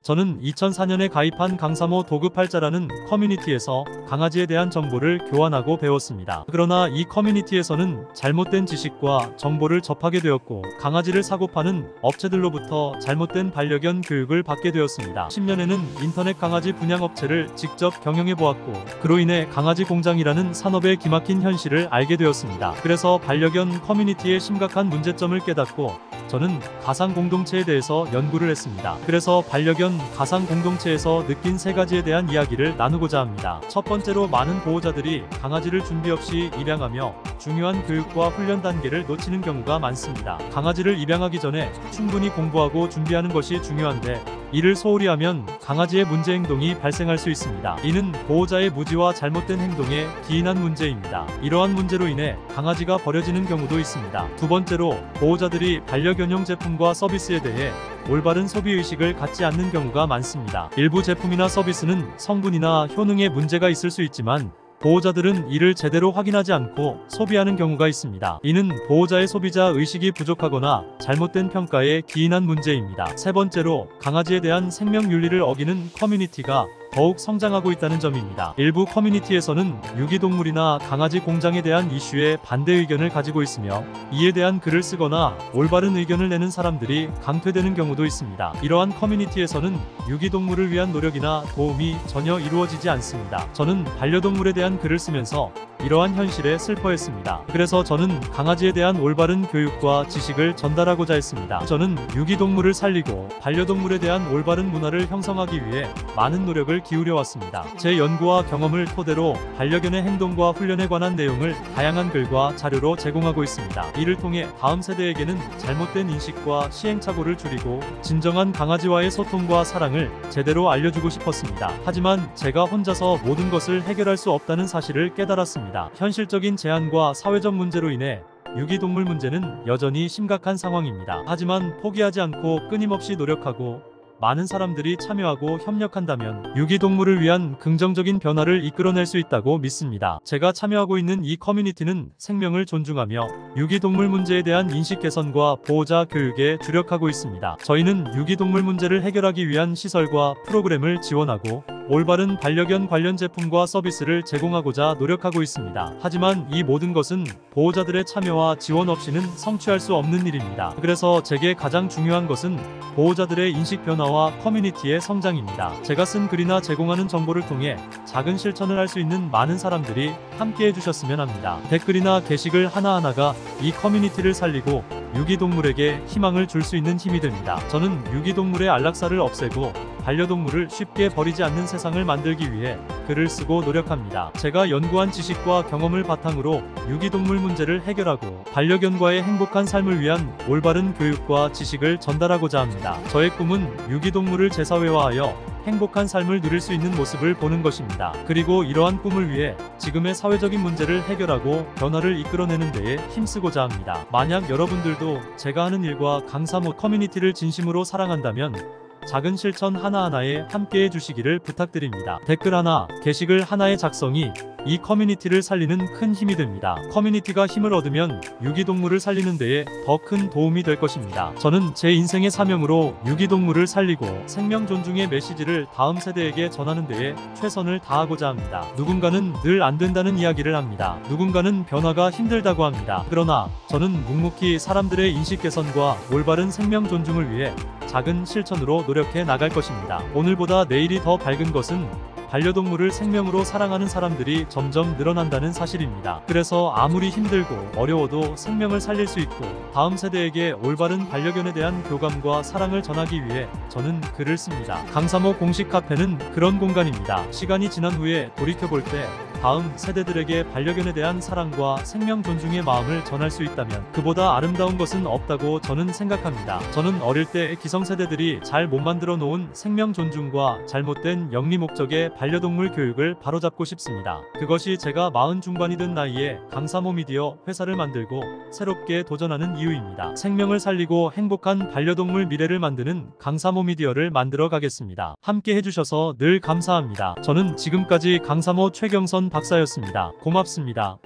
저는 2004년에 가입한 강사모 도그팔자라는 커뮤니티에서 강아지에 대한 정보를 교환하고 배웠습니다. 그러나 이 커뮤니티에서는 잘못된 지식과 정보를 접하게 되었고 강아지를 사고 파는 업체들로부터 잘못된 반려견 교육을 받게 되었습니다. 10년에는 인터넷 강아지 분양업체를 직접 경영해 보았고 그로 인해 강아지 공장이라는 산업의 기막힌 현실을 알게 되었습니다. 그래서 반려견 커뮤니티의 심각한 문제점을 깨닫고 저는 가상 공동체에 대해서 연구를 했습니다. 그래서 반려견 가상 공동체에서 느낀 세 가지에 대한 이야기를 나누고자 합니다. 첫 번째로 많은 보호자들이 강아지를 준비 없이 입양하며 중요한 교육과 훈련 단계를 놓치는 경우가 많습니다. 강아지를 입양하기 전에 충분히 공부하고 준비하는 것이 중요한데 이를 소홀히 하면 강아지의 문제 행동이 발생할 수 있습니다. 이는 보호자의 무지와 잘못된 행동에 기인한 문제입니다. 이러한 문제로 인해 강아지가 버려지는 경우도 있습니다. 두 번째로 보호자들이 반려견용 제품과 서비스에 대해 올바른 소비의식을 갖지 않는 경우가 많습니다. 일부 제품이나 서비스는 성분이나 효능에 문제가 있을 수 있지만 보호자들은 이를 제대로 확인하지 않고 소비하는 경우가 있습니다. 이는 보호자의 소비자 의식이 부족하거나 잘못된 평가에 기인한 문제입니다. 세 번째로 강아지에 대한 생명윤리를 어기는 커뮤니티가 더욱 성장하고 있다는 점입니다. 일부 커뮤니티에서는 유기동물이나 강아지 공장에 대한 이슈에 반대 의견을 가지고 있으며 이에 대한 글을 쓰거나 올바른 의견을 내는 사람들이 강퇴되는 경우도 있습니다. 이러한 커뮤니티에서는 유기동물을 위한 노력이나 도움이 전혀 이루어지지 않습니다. 저는 반려동물에 대한 글을 쓰면서 이러한 현실에 슬퍼했습니다. 그래서 저는 강아지에 대한 올바른 교육과 지식을 전달하고자 했습니다. 저는 유기동물을 살리고 반려동물에 대한 올바른 문화를 형성하기 위해 많은 노력을 기울여왔습니다. 제 연구와 경험을 토대로 반려견의 행동과 훈련에 관한 내용을 다양한 글과 자료로 제공하고 있습니다. 이를 통해 다음 세대에게는 잘못된 인식과 시행착오를 줄이고 진정한 강아지와의 소통과 사랑을 제대로 알려주고 싶었습니다. 하지만 제가 혼자서 모든 것을 해결할 수 없다는 사실을 깨달았습니다. 현실적인 제한과 사회적 문제로 인해 유기동물 문제는 여전히 심각한 상황입니다. 하지만 포기하지 않고 끊임없이 노력하고 많은 사람들이 참여하고 협력한다면 유기동물을 위한 긍정적인 변화를 이끌어낼 수 있다고 믿습니다. 제가 참여하고 있는 이 커뮤니티는 생명을 존중하며 유기동물 문제에 대한 인식 개선과 보호자 교육에 주력하고 있습니다. 저희는 유기동물 문제를 해결하기 위한 시설과 프로그램을 지원하고 올바른 반려견 관련 제품과 서비스를 제공하고자 노력하고 있습니다. 하지만 이 모든 것은 보호자들의 참여와 지원 없이는 성취할 수 없는 일입니다. 그래서 제게 가장 중요한 것은 보호자들의 인식 변화와 커뮤니티의 성장입니다. 제가 쓴 글이나 제공하는 정보를 통해 작은 실천을 할 수 있는 많은 사람들이 함께 해주셨으면 합니다. 댓글이나 게시글 하나하나가 이 커뮤니티를 살리고 유기동물에게 희망을 줄 수 있는 힘이 됩니다. 저는 유기동물의 안락사를 없애고 반려동물을 쉽게 버리지 않는 세상을 만들기 위해 글을 쓰고 노력합니다. 제가 연구한 지식과 경험을 바탕으로 유기동물 문제를 해결하고 반려견과의 행복한 삶을 위한 올바른 교육과 지식을 전달하고자 합니다. 저의 꿈은 유기동물을 제사회화하여 행복한 삶을 누릴 수 있는 모습을 보는 것입니다. 그리고 이러한 꿈을 위해 지금의 사회적인 문제를 해결하고 변화를 이끌어내는 데에 힘쓰고자 합니다. 만약 여러분들도 제가 하는 일과 강사모 커뮤니티를 진심으로 사랑한다면 작은 실천 하나하나에 함께해 주시기를 부탁드립니다. 댓글 하나, 게시글 하나의 작성이 이 커뮤니티를 살리는 큰 힘이 됩니다. 커뮤니티가 힘을 얻으면 유기동물을 살리는 데에 더 큰 도움이 될 것입니다. 저는 제 인생의 사명으로 유기동물을 살리고 생명 존중의 메시지를 다음 세대에게 전하는 데에 최선을 다하고자 합니다. 누군가는 늘 안 된다는 이야기를 합니다. 누군가는 변화가 힘들다고 합니다. 그러나 저는 묵묵히 사람들의 인식 개선과 올바른 생명 존중을 위해 작은 실천으로 노력해 나갈 것입니다. 오늘보다 내일이 더 밝은 것은 반려동물을 생명으로 사랑하는 사람들이 점점 늘어난다는 사실입니다. 그래서 아무리 힘들고 어려워도 생명을 살릴 수 있고 다음 세대에게 올바른 반려견에 대한 교감과 사랑을 전하기 위해 저는 글을 씁니다. 강사모 공식 카페는 그런 공간입니다. 시간이 지난 후에 돌이켜볼 때 다음 세대들에게 반려견에 대한 사랑과 생명 존중의 마음을 전할 수 있다면 그보다 아름다운 것은 없다고 저는 생각합니다. 저는 어릴 때 기성세대들이 잘 못 만들어 놓은 생명 존중과 잘못된 영리 목적의 반려동물 교육을 바로잡고 싶습니다. 그것이 제가 40 중반이 된 나이에 강사모 미디어 회사를 만들고 새롭게 도전하는 이유입니다. 생명을 살리고 행복한 반려동물 미래를 만드는 강사모 미디어를 만들어 가겠습니다. 함께 해주셔서 늘 감사합니다. 저는 지금까지 강사모 최경선 박사였습니다. 고맙습니다.